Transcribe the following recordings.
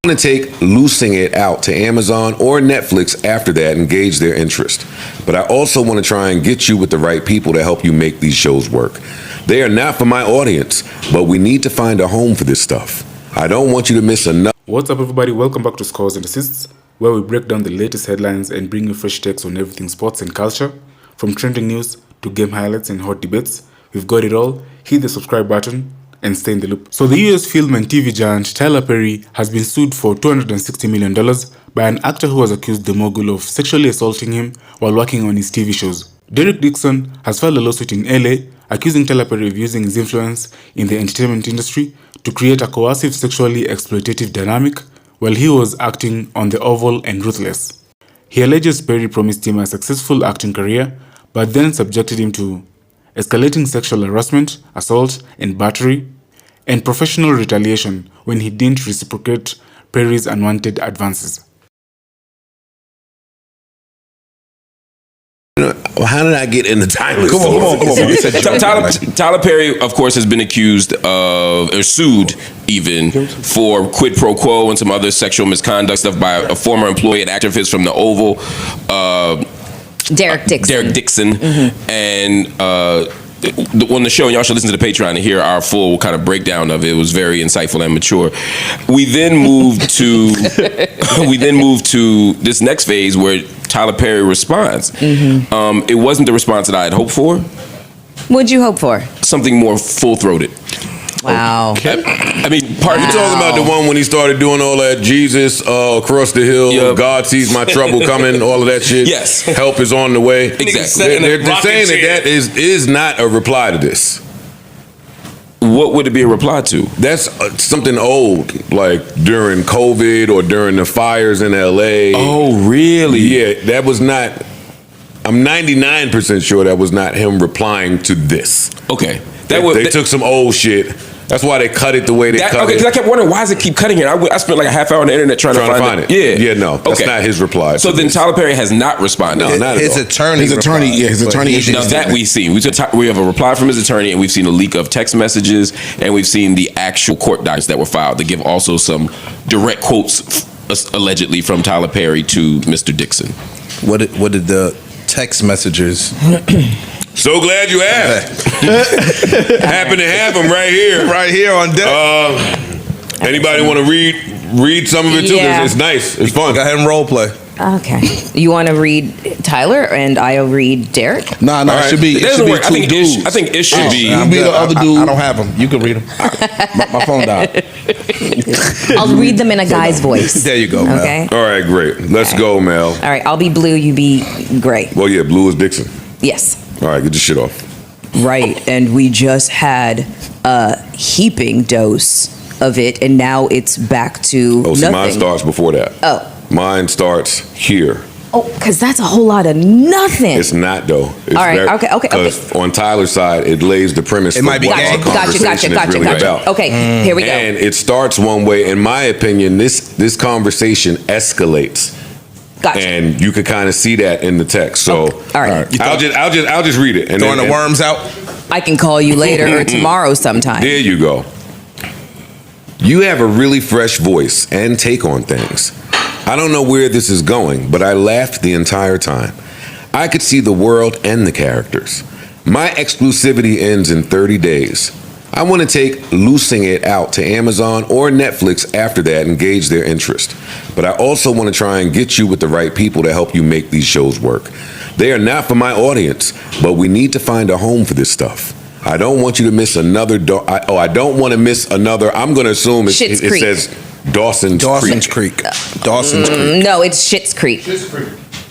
To take loosing it out to Amazon or Netflix after that and gauge their interest. But I also want to try and get you with the right people to help you make these shows work. They are not for my audience, but we need to find a home for this stuff. I don't want you to miss another. What's up, everybody? Welcome back to Scores and Assists, where we break down the latest headlines and bring you fresh takes on everything sports and culture. From trending news to game highlights and hot debates, we've got it all. Hit the subscribe button and stay in the loop. So the US film and TV giant Tyler Perry has been sued for $260 million by an actor who has accused the mogul of sexually assaulting him while working on his TV shows. Derek Dixon has filed a lawsuit in LA accusing Tyler Perry of using his influence in the entertainment industry to create a coercive sexually exploitative dynamic while he was acting on The Oval and Ruthless. He alleges Perry promised him a successful acting career, but then subjected him to escalating sexual harassment, assault, and battery, and professional retaliation when he didn't reciprocate Perry's unwanted advances. How did I get in the Tyler? Come on. Tyler Perry, of course, has been accused of, or sued even, for quid pro quo and some other sexual misconduct stuff by a former employee and actor of his from The Oval, Derek Dixon. Mm-hmm. And on the show, and y'all should listen to the Patreon to hear our full kind of breakdown of it. It was very insightful and mature. We then moved to this next phase where Tyler Perry responds. Mm-hmm. It wasn't the response that I had hoped for. What'd you hope for? Something more full-throated. Wow. Okay. I mean, You talking about the one when he started doing all that Jesus across the hill, Yep. God sees my trouble coming, all of that shit. Yes. Help is on the way. Exactly. They're saying that is not a reply to this. What would it be a reply to? That's something old, like during COVID or during the fires in LA. Oh, really? Yeah, that was not. I'm 99% sure that was not him replying to this. Okay. They took some old shit. That's why they cut it the way they cut okay, it. because I kept wondering, why does it keep cutting it? I spent like a half hour on the internet trying to find it. Yeah, no, that's not his reply. So then Tyler Perry has not responded. No, not his at all. attorney. His attorney. Now that we've seen, we have a reply from his attorney, and we've seen a leak of text messages, and we've seen the actual court documents that were filed that give also some direct quotes, allegedly from Tyler Perry to Mr. Dixon. What did the text messengers? So glad you asked. Happen to have him right here on deck. Anybody want to read some of it too? Yeah. It's nice. It's fun. Go ahead and role play. Okay. You want to read Tyler and I'll read Derek? Nah, right. it should be. It It doesn't should be work. two dudes. I think it should be. You be the other dude. I don't have them. You can read them. My phone died. I'll read them in a guy's voice. There you go, Mel. Okay. All right, great. Let's go, Mel. All right. I'll be blue. You be gray. Well, yeah, blue is Dixon. Yes. All right, get your shit off. Right. And we just had a heaping dose of it, and now it's back to Oh, see, nothing. mine starts before that. Oh. Mine starts here. Oh, because that's a whole lot of nothing. It's not though. It's All right, okay. 'cause on Tyler's side, it lays the premise. It might be what gay. the conversation is really about. Okay, here we go. And it starts one way. In my opinion, this conversation escalates. Gotcha. And you could kind of see that in the text. So, all right. I'll just read it. And Throwing the worms out. I can call you later or tomorrow sometime. There you go. You have a really fresh voice and take on things. I don't know where this is going, but I laughed the entire time. I could see the world and the characters. My exclusivity ends in 30 days. I want to take loosing it out to Amazon or Netflix after that and gauge their interest. But I also want to try and get you with the right people to help you make these shows work. They are not for my audience, but we need to find a home for this stuff. I don't want you to miss another. I don't want to miss another. I'm going to assume it says Dawson's Creek. Dawson's Creek. No, it's Schitt's Creek.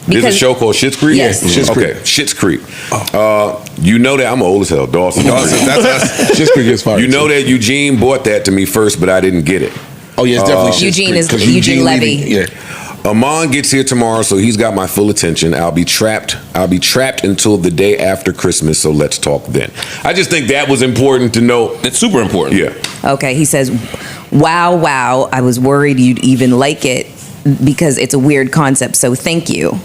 There's a show called Schitt's Creek? Yes. Schitt's Creek. Schitt's Creek. You know that I'm old as hell. Dawson. That's us. Schitt's Creek is fire. You know that Eugene bought that to me first, but I didn't get it. Oh yeah, it's definitely Schitt's Eugene Creek, is 'cause Eugene Levy. Yeah. Amon gets here tomorrow, so he's got my full attention. I'll be trapped until the day after Christmas, so let's talk then. I just think that was important to know. That's super important. Yeah. Okay, he says, wow, I was worried you'd even like it because it's a weird concept, so thank you.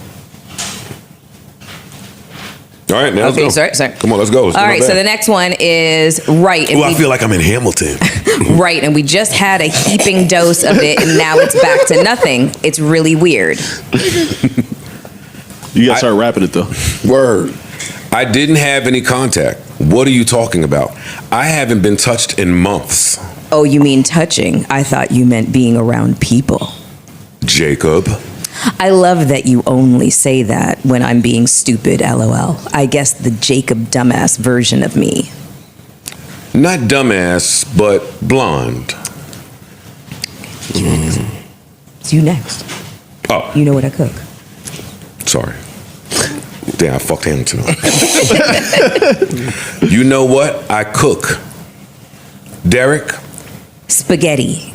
All right, now let's go. Sorry. Come on, let's go. All right, so the next one is right. And I feel like I'm in Hamilton. right, and we just had a heaping dose of it, and now it's back to nothing. It's really weird. You gotta start rapping it though. Word. I didn't have any contact. What are you talking about? I haven't been touched in months. Oh, you mean touching? I thought you meant being around people. Jacob. I love that you only say that when I'm being stupid, LOL. I guess the Jacob dumbass version of me. Not dumbass, but blonde. It's you next. Oh, You know what I cook. sorry. Damn, I fucked Hamilton up. You know what? I cook. Derek, Spaghetti.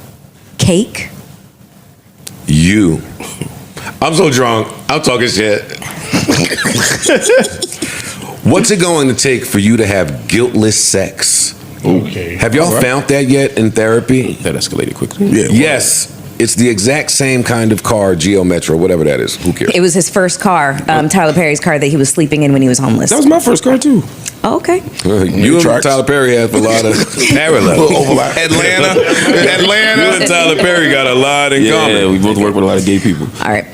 Cake. you. I'm so drunk. I'm talking shit. What's it going to take for you to have guiltless sex? Okay. Have y'all found that yet in therapy? That escalated quickly. Yeah. Yes. It's the exact same kind of car, Geo Metro, whatever that is. Who cares? It was his first car, Tyler Perry's car that he was sleeping in when he was homeless. That was my first car too. Oh, okay. You and Tracks. Tyler Perry have a lot of parallels. Overlap. Atlanta. You and Tyler Perry got a lot in Yeah, common. we both work with a lot of gay people. All right.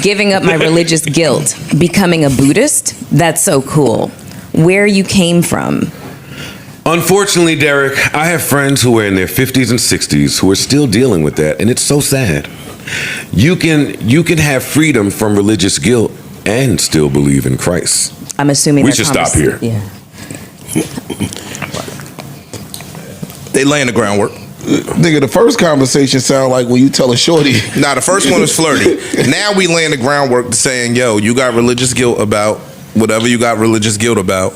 Giving up my religious guilt. Becoming a Buddhist? That's so cool. Where you came from? Unfortunately, Derek, I have friends who are in their 50s and 60s who are still dealing with that, and it's so sad. You can have freedom from religious guilt and still believe in Christ. I'm assuming We they're should stop here. Yeah. They laying the groundwork. Nigga, the first conversation sound like when you tell a shorty. Nah, the first one was flirty. Now we laying the groundwork to saying, yo, you got religious guilt about whatever you got religious guilt about.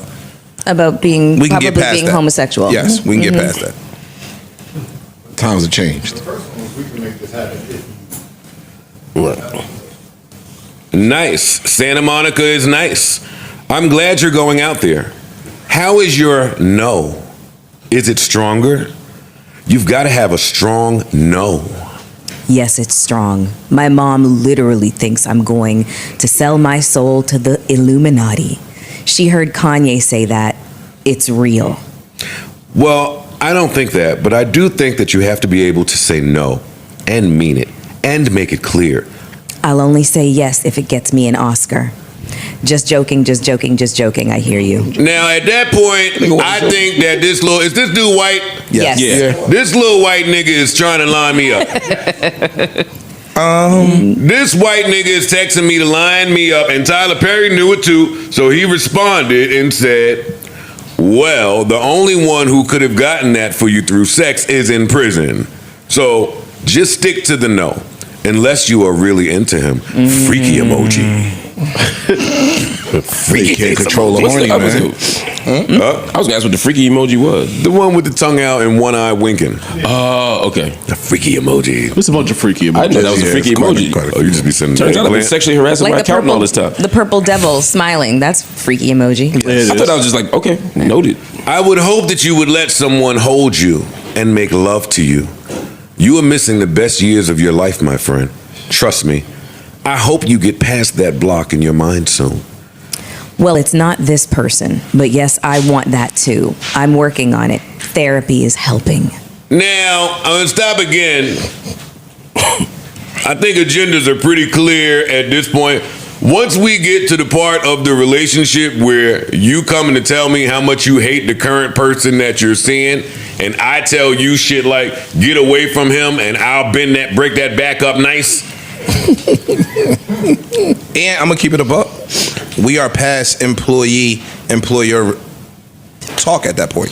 About being We can probably get past being that. homosexual. Yes, we can get past that. Times have changed. Nice. Santa Monica is nice. I'm glad you're going out there. How is your no? Is it stronger? You've got to have a strong no. Yes, it's strong. My mom literally thinks I'm going to sell my soul to the Illuminati. She heard Kanye say that. It's real. Well, I don't think that, but I do think that you have to be able to say no and mean it and make it clear. I'll only say yes if it gets me an Oscar. Just joking, just joking, just joking. I hear you. Now, at that point, I think that is this dude white? Yes. Yeah. This little white nigga is trying to line me up. This white nigga is texting me to line me up, and Tyler Perry knew it too, so he responded and said, well, the only one who could have gotten that for you through sex is in prison. So just stick to the no, unless you are really into him. Freaky emoji. Freaky can't control the What's horny, the man. opposite? I was gonna ask what the freaky emoji was. The one with the tongue out and one eye winking. Oh, okay. The freaky emoji. What's a bunch of freaky I didn't know that was a Yeah, freaky it's quite emoji. Oh, you just be sending Turns out I've been eggplant. sexually harassing my Like the accountant all purple, this time. the purple devil smiling. That's freaky emoji. I thought I was just like, okay, noted. I would hope that you would let someone hold you and make love to you. You are missing the best years of your life, my friend. Trust me. I hope you get past that block in your mind soon. Well, it's not this person, but yes, I want that too. I'm working on it. Therapy is helping. Now, I'm going to stop again. I think agendas are pretty clear at this point. Once we get to the part of the relationship where you coming to tell me how much you hate the current person that you're seeing, and I tell you shit like, get away from him, and I'll break that back up nice. And I'm gonna keep it a buck. We are past employer talk at that point.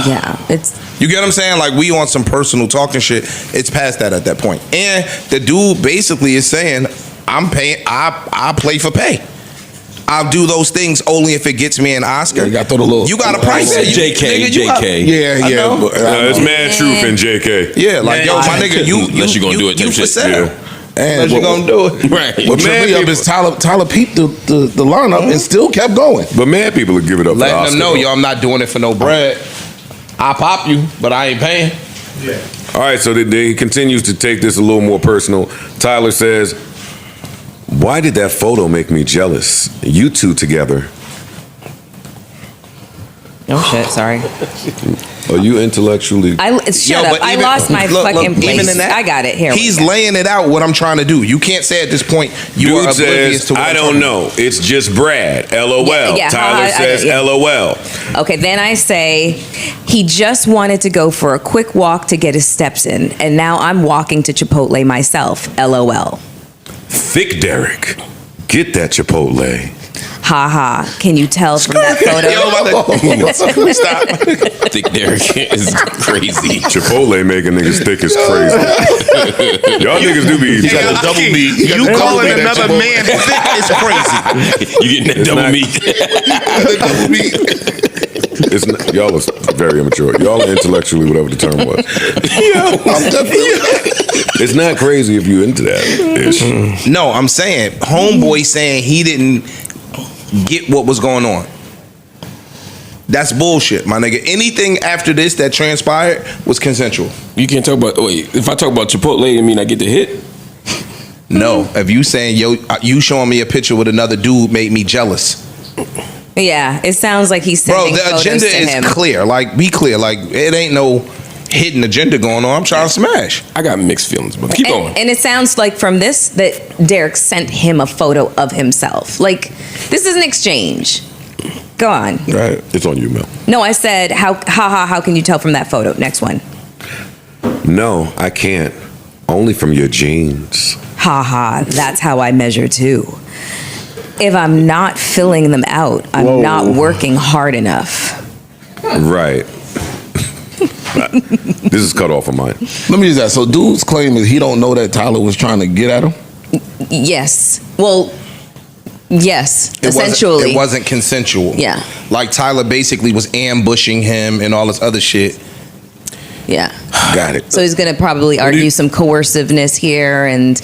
Yeah, it's You get what I'm saying? Like, we on some personal talking shit. It's past that at that point. And the dude basically is saying, I'm paying, I play for pay. I'll do those things only if it gets me an Oscar. You gotta throw the little- You got a price. Said You- JK, nigga, you got- JK. Yeah, I yeah. know. But, There's mad truth in JK. Yeah, like, yo, my nigga, Unless you gonna do it, you type for shit. sale. Yeah. and Unless you gonna do it. Right. what Man, tripped me up people- is Tyler peeped the lineup and still kept going. But mad people will give it up for Letting Oscar. them know, yo, I'm not doing it for no bread. I pop you, but I ain't paying. All right, so he continues to take this a little more personal. Tyler says, why did that photo make me jealous? You two together. Oh shit! Sorry. Are you intellectually? Shut up! but I even- lost my look, fucking place. even in that, I got it. Here. He's we go. laying it out what I'm trying to do. You can't say at this point you are Dude oblivious says, to what I I'm don't talking know. It's just Brad. LOL. Yeah, Tyler I says, yeah. LOL. Okay, then I say he just wanted to go for a quick walk to get his steps in, and now I'm walking to Chipotle myself. LOL. Thick Derek. Get that Chipotle. Ha ha. Can you tell from that photo? Stop. Thick Derek is crazy. Chipotle making niggas thick is crazy. Y'all niggas do be eating. Yo, King, you calling another man thick is crazy. You getting that double meat? It's not, y'all are very immature. Y'all are intellectually whatever the term was. It's not crazy if you into that ish. No, I'm saying homeboy saying he didn't get what was going on. That's bullshit, my nigga. Anything after this that transpired was consensual. You can't talk about. Wait, if I talk about Chipotle, I mean I get the hit. No, if you saying yo, you showing me a picture with another dude made me jealous. Yeah, it sounds like he's Bro, sending the photos agenda to is him. clear. Like, be clear. Like, it ain't no hidden agenda going on. I'm trying to smash. I got mixed feelings, but keep going. And it sounds like from this that Derek sent him a photo of himself. Like, this is an exchange. Go on. Right. It's on you, Mel. No, I said, how can you tell from that photo? Next one. No, I can't. Only from your jeans. Ha ha, that's how I measure too. If I'm not filling them out, I'm not working hard enough. Right. This is cut off of mine. Let me just ask. So, dude's claim is he don't know that Tyler was trying to get at him. Yes. Well, yes, essentially. It wasn't consensual. Yeah. Like, Tyler basically was ambushing him and all this other shit. Yeah. Got it. So he's going to probably argue some coerciveness here and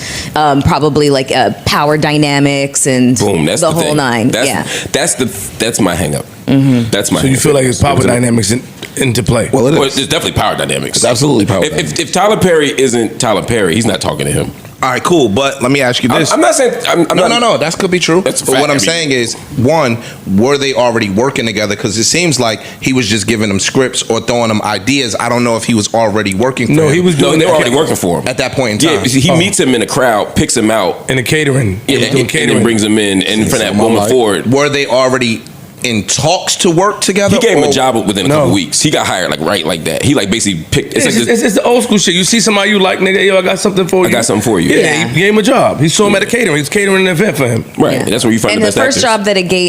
probably like power dynamics and Boom. That's the the whole thing. nine. That's my hang up. That's my. So you feel like it's power dynamics into play? Well, it Well, is. it's definitely power dynamics. It's absolutely power. If Tyler Perry isn't Tyler Perry, he's not talking to him. All right, cool. But let me ask you this. I'm not saying. I'm not, No. That could be true. That's a But fact. what I I'm mean- saying is, one, were they already working together? Because it seems like he was just giving them scripts or throwing them ideas. I don't know if he was already working for No, him he was No, doing they were that already working for him. at that point in Yeah, time. he meets him in a crowd, picks him out, in the catering. He was doing and catering. then brings him in. And from that moment forward, Were they already in talks to work together? he gave him or- a job within a No. couple weeks. He got hired like that. He like basically picked. It's It's, like this, it's the old school shit. You see somebody you like, nigga, yo, I got something for you. I got something for you. Yeah, Yeah. he gave him a job. He saw him at a catering. He was catering an event for him. right. Yeah. That's where you find And the the best first actors. job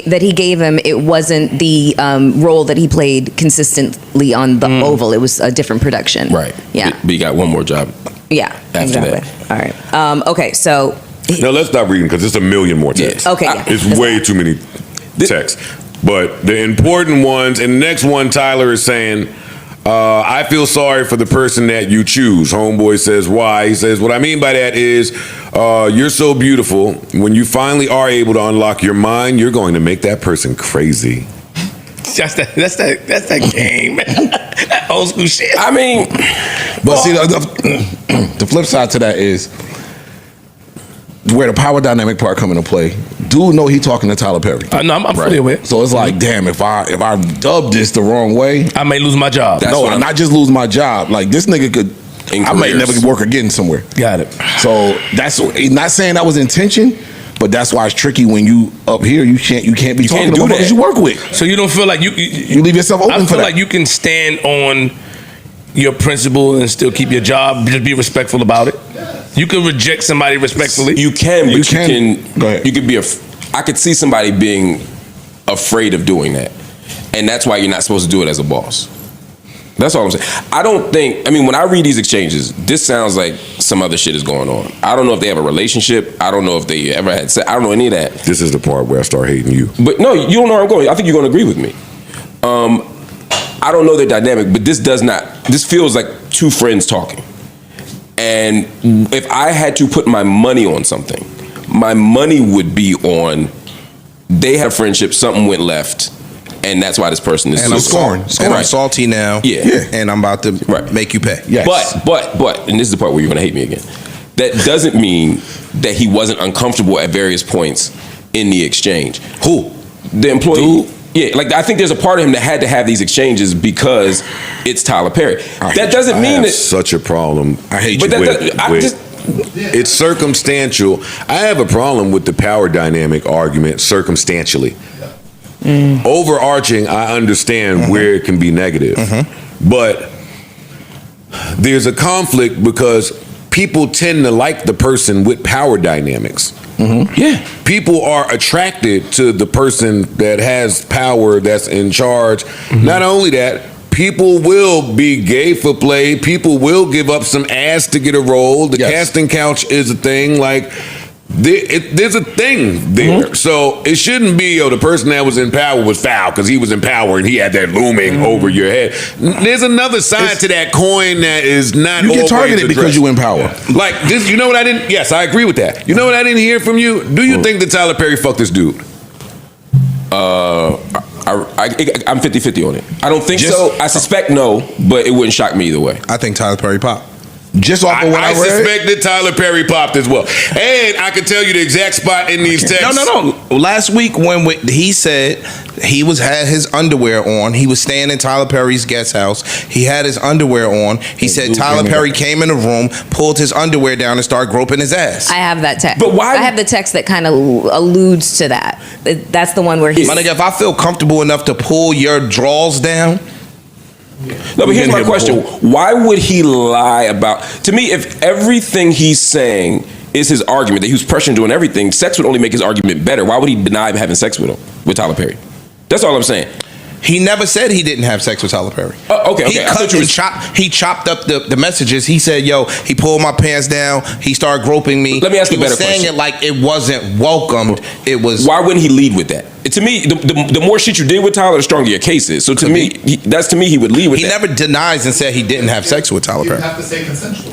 that he gave him, it wasn't the role that he played consistently on the Oval. It was a different production. Right. Yeah. But he got one more job. Yeah. After exactly. All right. Okay. So. Now let's stop reading because it's a million more texts. Yeah. Okay. Yeah. It's way too many texts. But the important ones, and the next one, Tyler is saying, I feel sorry for the person that you choose. Homeboy says, why? He says, what I mean by that is, you're so beautiful. When you finally are able to unlock your mind, you're going to make that person crazy. That's that game, man. That old school shit. I mean, But see, the flip side to that is where the power dynamic part come into play. Dude know he talking to Tyler Perry. No, I'm fully aware. So it's like, damn, if I dubbed this the wrong way, I may lose my job. That's no, what I'm- not just lose my job. Like this nigga could, In I might careers. never work again somewhere. Got it. So that's not saying that was intention, but that's why it's tricky when you up here. You can't be talking can't to do motherfuckers that. you work with. So you don't feel like you You leave yourself open I for feel that. like you can stand on your principle and still keep your job. Just be respectful about it. You can reject somebody respectfully. you can, but You you can. can. Go ahead. You could be. I could see somebody being afraid of doing that, and that's why you're not supposed to do it as a boss. That's all I'm saying. I don't think. I mean, when I read these exchanges, this sounds like some other shit is going on. I don't know if they have a relationship. I don't know if they ever had sex. I don't know any of that. This is the part where I start hating you. But no, you don't know where I'm going. I think you're going to agree with me. I don't know their dynamic, but this does not. This feels like two friends talking. And if I had to put my money on something, my money would be on they had a friendship, something went left, and that's why this person is And I'm scoring. And I'm salty now. Yeah. And I'm about to Right. make you pay. Yes. But, and this is the part where you're going to hate me again. That doesn't mean that he wasn't uncomfortable at various points in the exchange. Who? The employee. Yeah, like I think there's a part of him that had to have these exchanges because it's Tyler Perry. That doesn't mean that such a problem. I hate But you. It's circumstantial. I have a problem with the power dynamic argument circumstantially. Overarching, I understand where it can be negative. But there's a conflict because people tend to like the person with power dynamics. Yeah. People are attracted to the person that has power, that's in charge. Not only that, people will be gay for play. People will give up some ass to get a role. The casting couch is a thing. Like, there's a thing there. So it shouldn't be, the person that was in power was foul because he was in power and he had that looming over your head. There's another side to that coin that is not You get always targeted because addressed. you in power. Like this, you know what I didn't? Yes, I agree with that. You know what I didn't hear from you? Do you think that Tyler Perry fucked this dude? I'm 50-50 on it. I don't think so. I suspect no, but it wouldn't shock me either way. I think Tyler Perry popped. Just off of what I read. suspected Tyler Perry popped as well. And I can tell you the exact spot in these texts. No. Last week when he said he had his underwear on, he was staying in Tyler Perry's guest house. He had his underwear on. He said Tyler Perry came in the room, pulled his underwear down, and started groping his ass. I have that text. But why- I have the text that kind of alludes to that. That's the one where he's. My nigga, if I feel comfortable enough to pull your drawers down. No, but here's my question. Why would he lie about... To me, if everything he's saying is his argument, that he was pressuring doing everything, sex would only make his argument better. Why would he deny having sex with him, with Tyler Perry? That's all I'm saying. He never said he didn't have sex with Tyler Perry. Okay. He I thought cut you and was- he chopped up the messages. He said, "Yo, he pulled my pants down. He started groping me." Let me ask you a better saying question. it like it wasn't welcomed. It was. Why wouldn't he lead with that? To me, the more shit you did with Tyler, the stronger your case is. So to me, he would lead with He that. never denies and said he didn't have sex with Tyler You Perry. have to say consensually.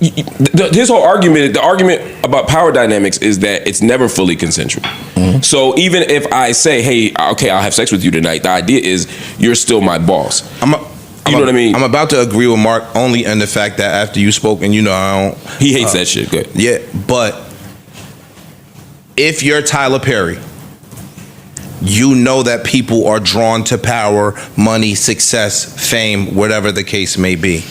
His whole argument, the argument about power dynamics is that it's never fully consensual. So even if I say, hey, okay, I'll have sex with you tonight, the idea is you're still my boss. You know what I mean? I'm about to agree with Mark only in the fact that after you spoke, and I don't. He hates that shit. Good. Yeah, but if you're Tyler Perry, you know that people are drawn to power, money, success, fame, whatever the case may be.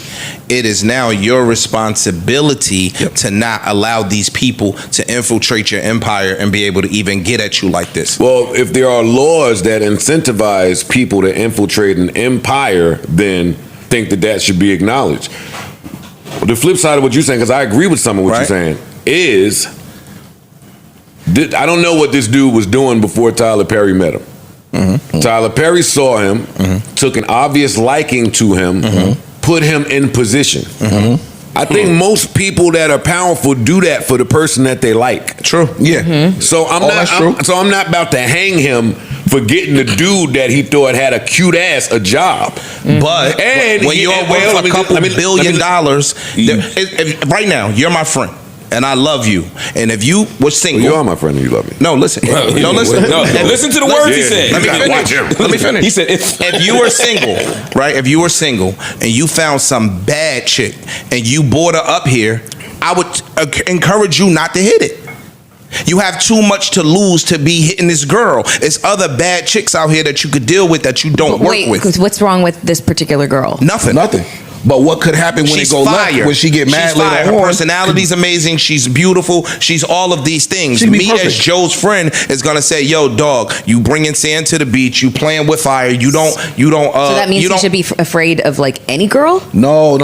It is now your responsibility to not allow these people to infiltrate your empire and be able to even get at you like this. Well, if there are laws that incentivize people to infiltrate an empire, then think that should be acknowledged. The flip side of what you're saying, because I agree with some of what you're saying, is I don't know what this dude was doing before Tyler Perry met him. Tyler Perry saw him, took an obvious liking to him, put him in position. I think most people that are powerful do that for the person that they like. True. Yeah. So I'm not about to hang him for getting the dude that he thought had a cute ass a job. But when you're worth a couple billion dollars, right now, you're my friend. And I love you. And if you were single, you are my friend and you love me. No, listen. No, listen. Listen to the words he said. Let me finish. Watch him. Let me finish. He said, if you were single, right? If you were single and you found some bad chick and you brought her up here, I would encourage you not to hit it. You have too much to lose to be hitting this girl. There's other bad chicks out here that you could deal with that you don't work with. Wait, what's wrong with this particular girl? Nothing. But what could happen when She's it go fire. left? When she get mad She's fire. later Her on? personality's amazing. She's beautiful. She's all of these things. She'd be Me perfect. as Joe's friend is gonna say, "Yo, dog, you bringing sand to the beach. You playing with fire. You don't. So that means you he should be afraid of like any girl. No.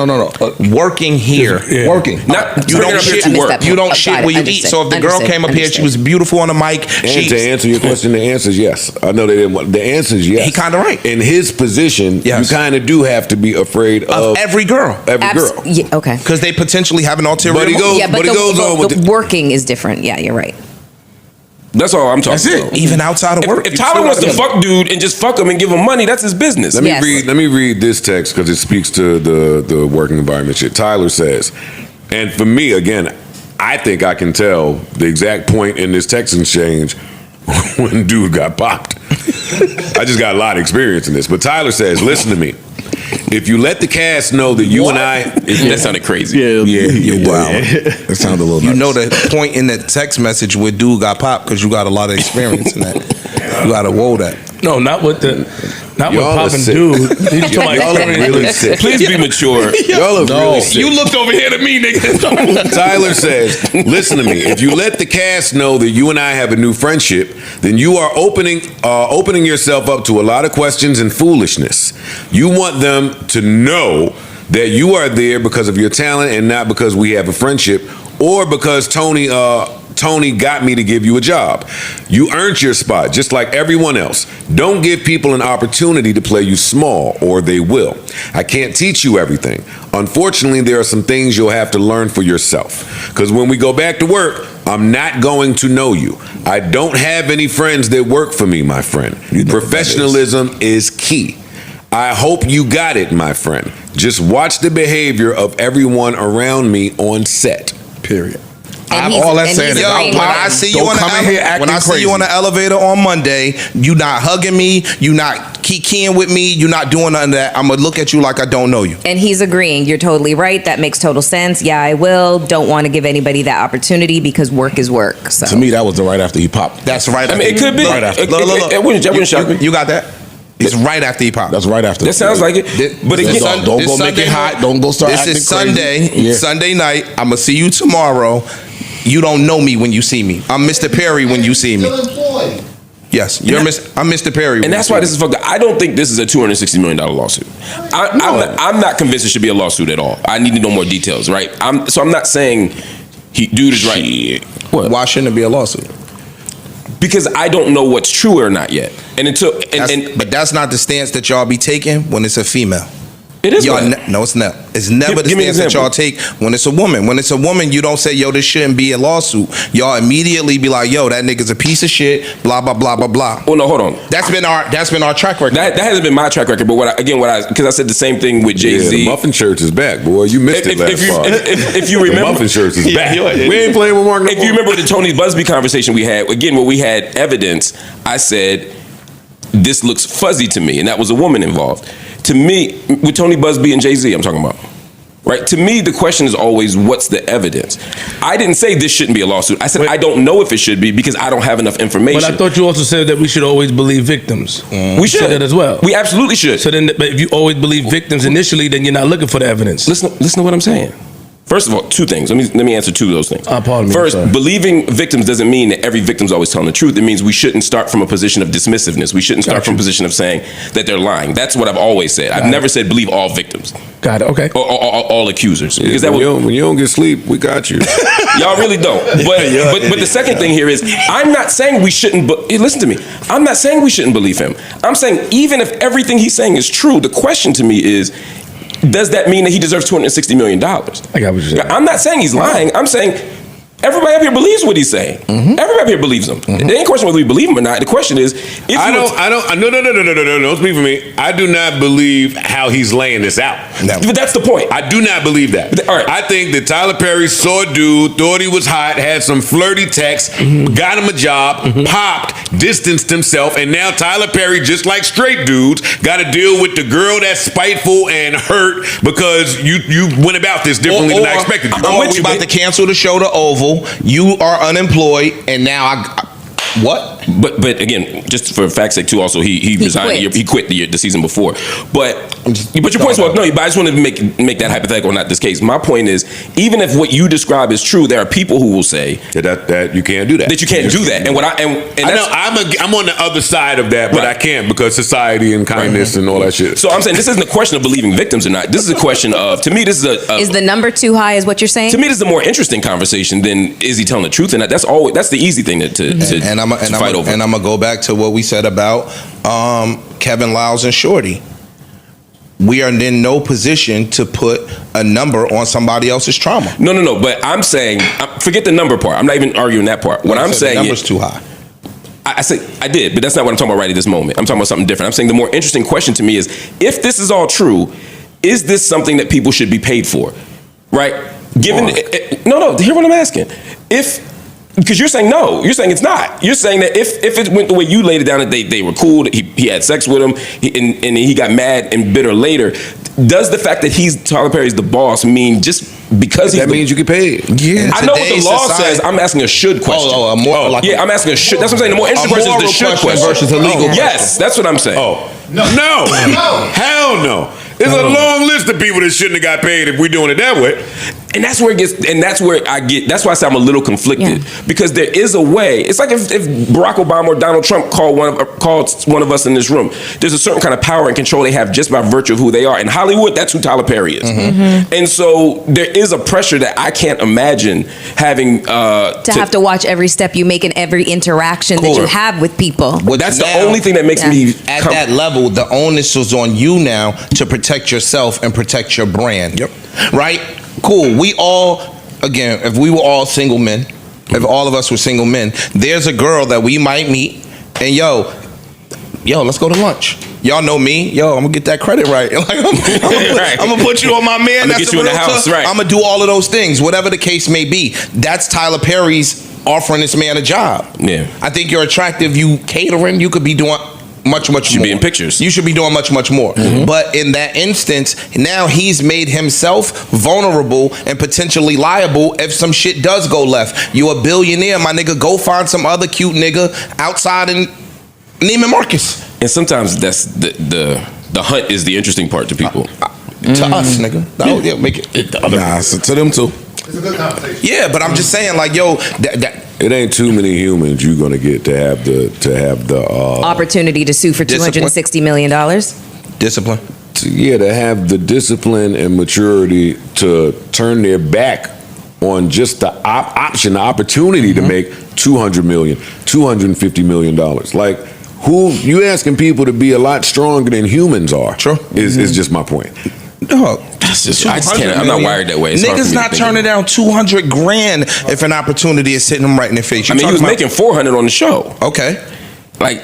working here. Working. not You bring don't it up here shit. to missed work. that You don't point. shit Got it. where you eat. Understood. So if the girl came up here, she was beautiful on the mic. And to answer your question, the answer is yes. I know they didn't want the answer is yes. He kinda right. In his position, Yes. you kind of do have to be afraid of every girl. Every girl. Yeah, okay. Because they potentially have an ulterior But he motive. goes- Yeah, but it goes on with the working is different. Yeah, you're right. That's all I'm talking That's it. about. Even outside of work. If Tyler wants to fuck dude and just fuck him and give him money, that's his business. Let me Yes. read this text because it speaks to the working environment shit. Tyler says, and for me, again, I think I can tell the exact point in this text exchange when dude got popped. I just got a lot of experience in this. But Tyler says, listen to me. If you let the cast know that you and I... That sounded crazy. Wow. It sounded a little You nuts. know the point in the text message where dude got popped because you got a lot of experience in that. You gotta whoa that. No, not with Y'all are popping sick. dude. He's talking about Y'all are really sick. Please be mature. Y'all are really sick. You looked over here to me, nigga. Tyler says, listen to me. If you let the cast know that you and I have a new friendship, then you are opening yourself up to a lot of questions and foolishness. You want them to know that you are there because of your talent and not because we have a friendship or because Tony got me to give you a job. You earned your spot, just like everyone else. Don't give people an opportunity to play you small, or they will. I can't teach you everything. Unfortunately, there are some things you'll have to learn for yourself. Because when we go back to work, I'm not going to know you. I don't have any friends that work for me, my friend. Professionalism is key. I hope you got it, my friend. Just watch the behavior of everyone around me on set. Period. And he's- All that's and saying he's is, agreeing When with I him. see Don't you on come in here acting when I see crazy. you on the elevator on Monday, you not hugging me, you not kikiing with me, you not doing none of that. I'm gonna look at you like I don't know you. And he's agreeing. You're totally right. That makes total sense. Yeah, I will. Don't want to give anybody that opportunity because work is work. So To me, that was the right after he popped. That's right. I mean, it could be. Right after. Look. It wouldn't shock me. You got that? It's right after he popped. That's right after. That sounds like it. But This again, Don't this go make it Sunday- hot. Don't go start This acting is Sunday, crazy. Yeah. Sunday night. I'm gonna see you tomorrow. You don't know me when you see me. I'm Mr. Perry when you see me. Yes, I'm Mr. Perry. and that's why this is fucked up. I don't think this is a $260 million lawsuit. I'm not convinced it should be a lawsuit at all. I need to know more details, right? I'm not saying dude is right. What? Why shouldn't it be a lawsuit? Because I don't know what's true or not yet. And But that's not the stance that y'all be taking when it's a female. it is Y'all what? no, it's not. It's never the Give me an stance that y'all example. take when it's a woman. When it's a woman, you don't say, yo, this shouldn't be a lawsuit. Y'all immediately be like, yo, that nigga's a piece of shit, blah, blah, blah, blah, blah. Oh no, hold on. That's been our track record. That hasn't been my track record. But because I said the same thing with Yeah, Jay-Z. the muffin church is back, boy. You missed it last part. If you The remember, muffin church is back. Yeah, We ain't playing with Mark no if you more. remember the Tony Busby conversation we had, again, where we had evidence, I said, this looks fuzzy to me, and that was a woman involved. To me, with Tony Busby and Jay-Z, I'm talking about. Right? To me, the question is always, what's the evidence? I didn't say this shouldn't be a lawsuit. I said, I don't know if it should be because I don't have enough information. But I thought you also said that we should always believe victims. we should said that as well. We absolutely should. So then, but if you always believe victims initially, then you're not looking for the evidence. Listen to what I'm saying. First of all, two things. Let me answer two of those things. Pardon me, First, sorry. believing victims doesn't mean that every victim's always telling the truth. It means we shouldn't start from a position of dismissiveness. We shouldn't start from a position of saying that they're lying. That's what I've always said. I've never said believe all victims Got it. Okay. or all accusers. Because that when, would, you don't get sleep, we got you. y'all really don't. But the second thing here is I'm not saying we shouldn't. Listen to me. I'm not saying we shouldn't believe him. I'm saying even if everything he's saying is true, the question to me is, does that mean that he deserves $260 million? I got what you're saying. I'm not saying he's lying. I'm saying everybody up here believes what he's saying. Everybody up here believes him. There ain't a question whether we believe him or not. The question is, if No, don't speak for me. I do not believe how he's laying this out. But that's the point. I do not believe that. All right. I think that Tyler Perry saw a dude, thought he was hot, had some flirty texts, got him a job, popped, distanced himself, and now Tyler Perry, just like straight dudes, got to deal with the girl that's spiteful and hurt because you went about this differently than I expected you. I'm Or with we you, about babe. to cancel the show to Oval. You are unemployed, and now what? But again, just for fact's sake too, also he resigned. quit. He quit the season before. But your point's well. No, but I just want to make that hypothetical, not this case. My point is, even if what you describe is true, there are people who will say that you can't do that. that you can't do that. And I know I'm on the other side of that, but Right. I can't because society and kindness and all that shit. So I'm saying this isn't a question of believing victims or not. This is a question of, to me, this is is the number too high? Is what you're saying? to me, this is a more interesting conversation than is he telling the truth or not. That's the easy thing to fight over. And I'm gonna go back to what we said about Kevin Lyles and Shorty. We are in no position to put a number on somebody else's trauma. No. But I'm saying, forget the number part. I'm not even arguing that part. What I'm So the saying number's is, too high. I say I did, but that's not what I'm talking about right at this moment. I'm talking about something different. I'm saying the more interesting question to me is, if this is all true, is this something that people should be paid for? Right? Given no, hear what I'm asking. Because you're saying no, you're saying it's not. You're saying that if it went the way you laid it down, that they were cool, that he had sex with him, and he got mad and bitter later. does the fact that Tyler Perry's the boss mean just because That means you get paid. Yeah, I know what the today's law society- says. I'm asking a should question. Yeah, I'm asking a should. That's what I'm saying. The more interesting question is the should question versus a legal question. Yes, that's what I'm saying. Oh. No. Hell no. There's a long list of people that shouldn't have got paid if we're doing it that way. And that's where it gets, and that's where I get, that's why I say I'm a little conflicted. Yeah. Because there is a way, it's like if Barack Obama or Donald Trump called one of us in this room, there's a certain kind of power and control they have just by virtue of who they are. In Hollywood, that's who Tyler Perry is. And so there is a pressure that I can't imagine having to have to watch every step you make and every interaction that you have with people. Well, that's the now, only thing that makes me at that level, the onus is on you now to protect yourself and protect your brand. Yep. Right? Cool. We all, again, if we were all single men, if all of us were single men, there's a girl that we might meet and yo, let's go to lunch. Y'all know me. Yo, I'm gonna get that credit right. Like, I'm gonna put you on my man. I'm gonna get you in the house, right? I'm gonna do all of those things, whatever the case may be. That's Tyler Perry's offering this man a job. Yeah. I think you're attractive. You catering. You could be doing much more. Should be in pictures. You should be doing much more. But in that instance, now he's made himself vulnerable and potentially liable if some shit does go left. You a billionaire, my nigga. Go find some other cute nigga outside in Neiman Marcus. And sometimes that's the hunt is the interesting part to people. To us, nigga. Yeah, make it. Nah, so to them too. It's a good conversation. Yeah, but I'm just saying, like, yo, that It ain't too many humans you're gonna get to have the Opportunity to sue for Discipline. $260 million. discipline. to have the discipline and maturity to turn their back on just the opportunity to make $200 million, $250 million. Like, who you asking people to be a lot stronger than humans are? Sure. Is just my point. Dog, I just can't. I'm not wired that way. It's hard for Niggas me to not think turning of. down $200,000 if an opportunity is hitting them right in their face. I mean, he was making 400 on the show. Okay. Like,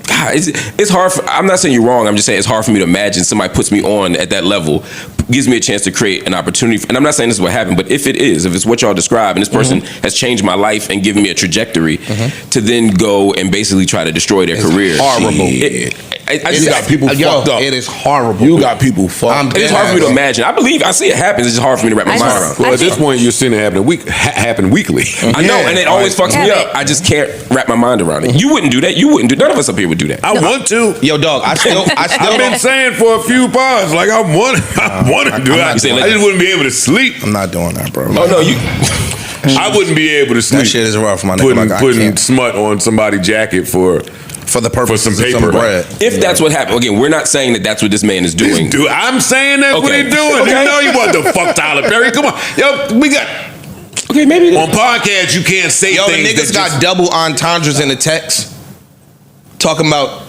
God, it's hard. I'm not saying you're wrong. I'm just saying it's hard for me to imagine somebody puts me on at that level, gives me a chance to create an opportunity. And I'm not saying this is what happened, but if it's what y'all describe, and this person has changed my life and given me a trajectory to then go and basically try to destroy their career. horrible. You got people fucked up. It is horrible. You got people fucked. It's hard for me to imagine. I see it happens. It's just hard for me to wrap my mind around. Well, at this point, you're seeing it happen weekly. I know, and it always fucks me up. I just can't wrap my mind around it. You wouldn't do that. You wouldn't do. None of us up here would do that. I want to. Yo, dog, I still I've been saying for a few bars, like I want to do it. I You say, like- just wouldn't be able to sleep. I'm not doing that, bro. Oh no, you. I wouldn't be able to sleep. That shit is rough, my nigga. Like, I Putting can't. smut on somebody's jacket for The purpose some of paper. some bread. If that's what happened, again, we're not saying that that's what this man is doing. Dude, I'm saying that's what Okay. he's doing. Okay. You know you want to fuck Tyler Perry. Come on. Yo, we got Okay, maybe on podcasts you can't say Yo, the things niggas that got just, double entendres in the text. Talking about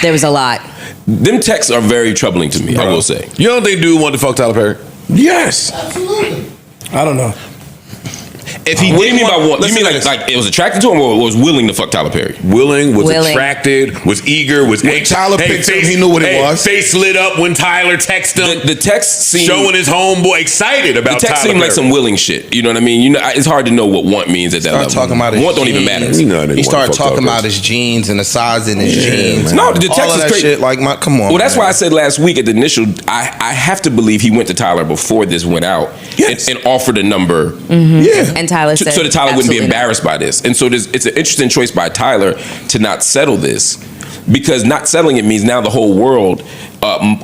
There was a lot. them texts are very troubling to me. I will say. You don't think dude want to fuck Tyler Perry? Yes. Absolutely. I don't know. if he What do you didn't mean by want- want? You listen mean to like this. it was attracted to him or was willing to fuck Tyler Perry? Was Willing. attracted, was eager, was When Tyler picked him, he knew what it was. Face lit up when Tyler texted him, The text seemed showing his homeboy excited the about text Tyler seemed like Perry. some willing shit. You know what I mean? You know, it's hard to know what want means at that Started level. talking about his Want don't even matter. jeans. You know, they He wanna started fuck talking Tyler about Perry. his jeans and the size in his jeans. No, the text all of is that crazy. shit. Like, come on. Well, that's man. why I said last week at the initial, I have to believe he went to Tyler before this went out Yes. and offered a number Yeah. And Tyler said, so that Tyler wouldn't be absolutely not. embarrassed by this. And so it's an interesting choice by Tyler to not settle this, because not settling it means now the whole world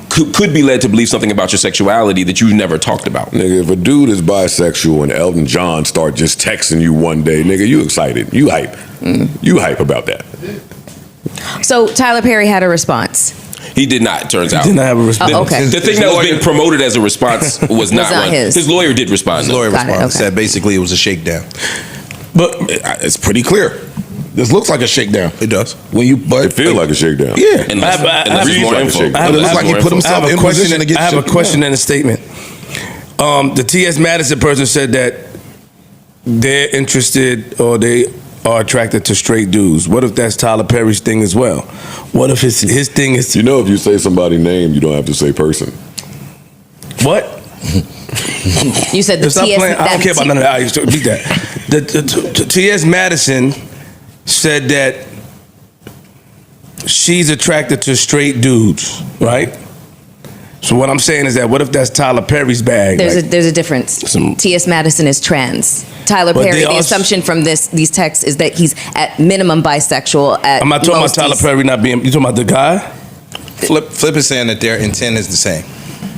could be led to believe something about your sexuality that you've never talked about. Nigga, if a dude is bisexual and Elton John start just texting you one day, nigga, you excited. You hype. You hype about that. So Tyler Perry had a response. He did not, it turns out. Did not have a response. Oh, okay. The thing that was being promoted as a response was not not one. his. His lawyer did respond. His lawyer Got it, responded, okay. said basically it was a shakedown. But It's pretty clear. This looks like a shakedown. It does. When you but It feel like a shakedown. yeah. Unless I there's read more like a info. shake. I have- But it looks I like have he put I himself have a in question. position to get I have a shaken question down. and a statement. The T.S. Madison person said that they're interested or they are attracted to straight dudes. What if that's Tyler Perry's thing as well? What if his thing is You know, if you say somebody's name, you don't have to say person. what? You said the Stop TS. playing. I don't care about none of that. I used to beat that. The T.S. Madison said that she's attracted to straight dudes, right? So what I'm saying is that what if that's Tyler Perry's bag? There's a difference. T.S. Madison is trans. Tyler But Perry, they the also- assumption from these texts is that he's at minimum bisexual. I'm not talking about Tyler Perry not being. You talking about the guy? Flip is saying that their intent is the same.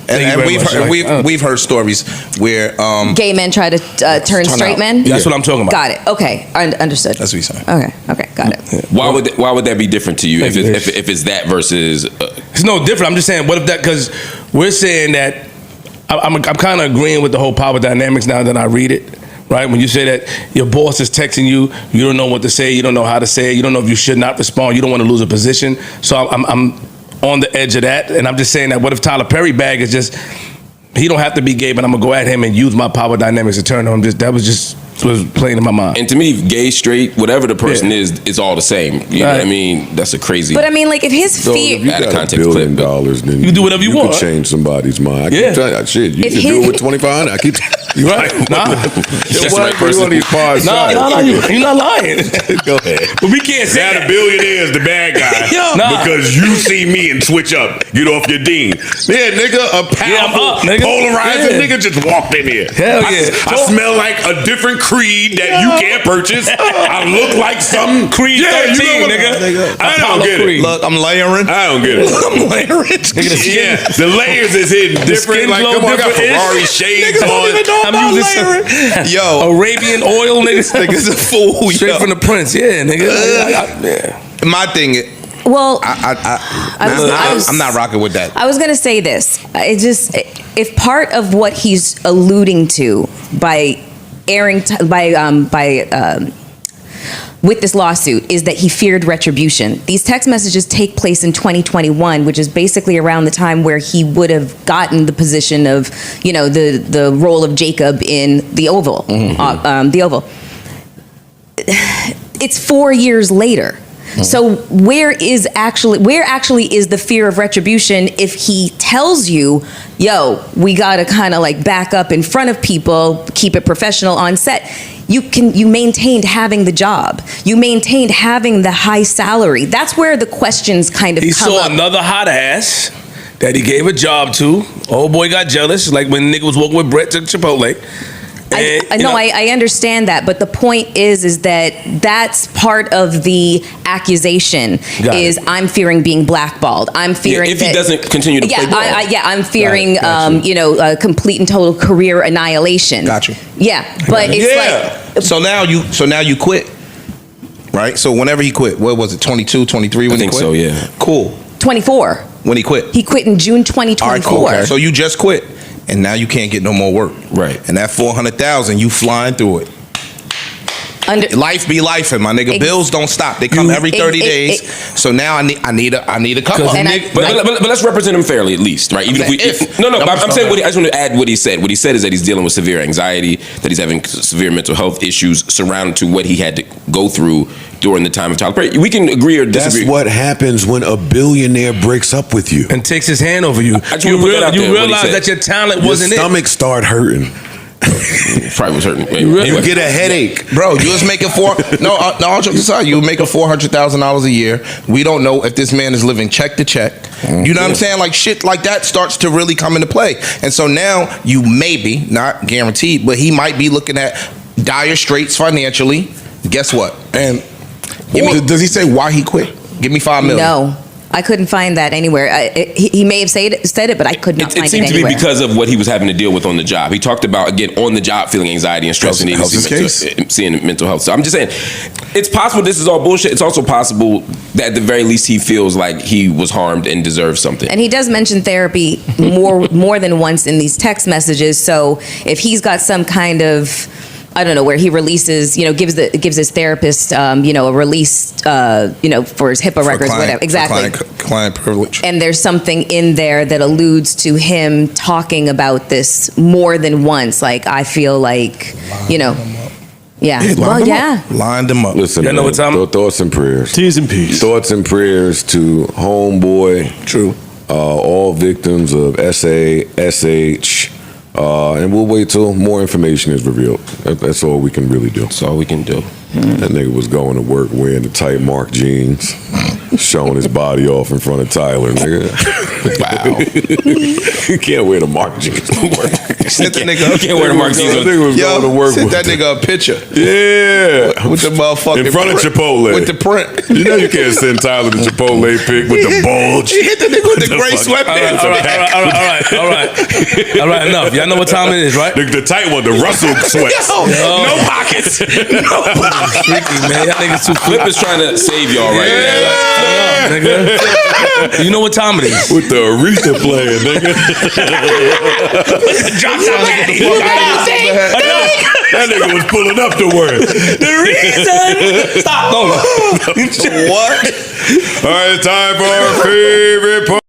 Thank you And very much. we've heard stories where Gay men try to turn straight out. men. That's what I'm talking about. Got it. Okay, understood. that's what he's saying. Okay, got it. Why would that be different to you Thank if you, if it's that versus? It's no different. I'm just saying, what if that? Because we're saying that I'm kind of agreeing with the whole power dynamics now that I read it. Right? When you say that your boss is texting you, you don't know what to say, you don't know how to say it, you don't know if you should not respond, you don't want to lose a position. So I'm on the edge of that, and I'm just saying that what if Tyler Perry bag is just he don't have to be gay, but I'm gonna go at him and use my power dynamics to turn on him. That was playing in my mind. And to me, gay, straight, whatever the person is, it's all the same. You know what I mean? That's a crazy. But I mean, like, if his So fear, if you Out of got context $1 billion, clip. then You can do whatever you want. could change somebody's mind. I keep Yeah. telling you, shit, you If can he- do it with 25. I keep. You right? Nah, Just the right person. you're not lying. Go ahead. But we can't say Now that. the billionaire is the bad guy Nah. because you see me and switch up, get off your dean. Yeah, nigga, a Yeah, I'm powerful, up, nigga. polarizing Yeah. nigga just walked in here. Hell yeah. I smell like a different creed that you can't purchase. I look like some Creed 13, nigga. I don't Apollo get Creed. it. Look, I'm layering. I don't get it. I'm layering. Yeah, the layers is hidden different. skin Like, glow come on, I got different. Ferrari shades Niggas don't on. even know I'm about using some- layering. Yo, Arabian oil, nigga. nigga's a fool. Straight yo. from the Prince, yeah, nigga. Yeah. My thing is, well, I'm not rocking with that. I was gonna say this. It just, if part of what he's alluding to by airing with this lawsuit is that he feared retribution. These text messages take place in 2021, which is basically around the time where he would have gotten the position of, you know, the role of Jacob in the Oval. The Oval. It's 4 years later. So where actually is the fear of retribution if he tells you, yo, we gotta kind of like back up in front of people, keep it professional on set. You maintained having the job. You maintained having the high salary. That's where the questions kind of He come saw up. another hot ass that he gave a job to. Old boy got jealous, like when nigga was walking with Brett to Chipotle. I understand that, but the point is that that's part of the accusation. Got Is it. I'm fearing being blackballed. I'm fearing if that, he doesn't continue to play ball. I'm fearing Got you. complete and total career annihilation. Got you. Yeah, but it's like So now you quit, right? So whenever he quit, what was it, 22, 23 when I think he quit? so, yeah. Cool. 24. When he quit. He quit in June All right, 2024. cool. Okay. So you just quit, and now you can't get no more work. Right. And that 400,000, you flying through it. Life be lifing, my nigga. Bills don't stop. They come every 30 days. So now I need a come up. But let's represent him fairly at least, right? Even I'm saying I just want to add what he said. What he said is that he's dealing with severe anxiety, that he's having severe mental health issues surrounding to what he had to go through during the time of Tyler Perry. We can agree or disagree. That's what happens when a billionaire breaks up with you. And takes his hand over you. just wanna put that out there, You what he realize said. that your talent Your wasn't stomach start hurting. Probably was hurting. You get a headache. Bro, you was making all jokes aside, you were making $400,000 a year. We don't know if this man is living check to check. You know what I'm saying? Like shit like that starts to really come into play. And so now you maybe, not guaranteed, but he might be looking at dire straits financially. Guess what? And does he say why he quit? Give me $5 million. No, I couldn't find that anywhere. He may have said it, but I could not find It it seemed to anywhere. be because of what he was having to deal with on the job. He talked about, again, on the job feeling anxiety and stress and How's his seeing mental health. So I'm just saying, it's possible this is all bullshit. It's also possible that at the very least he feels like he was harmed and deserves something. And he does mention therapy more than once in these text messages. So if he's got some kind of, I don't know, where he releases, gives his therapist, a release, for his HIPAA records, whatever. Exactly. Client privilege. And there's something in there that alludes to him talking about this more than once. Like, I feel like, yeah. Well, yeah. Lined them up. Listen, Y'all know what time- thoughts and prayers. T's and P's. Thoughts and prayers to homeboy. True. All victims of SA, SH, and we'll wait till more information is revealed. That's all we can really do. That's all we can do. That nigga was going to work wearing the tight Mark jeans. Showing his body off in front of Tyler, nigga. Wow. You can't wear the mark jeans to work. Sent the nigga You can't wear the mark jeans on. Nigga was going to work sent with that nigga a picture Yeah. with the motherfucking In front of print. Chipotle. With the print. You know you can't send Tyler the Chipotle pic with the bulge. He hit the nigga with the gray sweatpants. All right, enough. Y'all know what time it is, right? The tight one, the Russell sweats. No pockets. No pockets. Freaky, man. Y'all niggas too Flip is trying to save y'all right now. nigga. You know what time it is. With the Aretha playing, nigga. Drop down and get the fuck out of here. That nigga was pulling up to work. The reason. Stop. No. What? All right, time for our favorite part.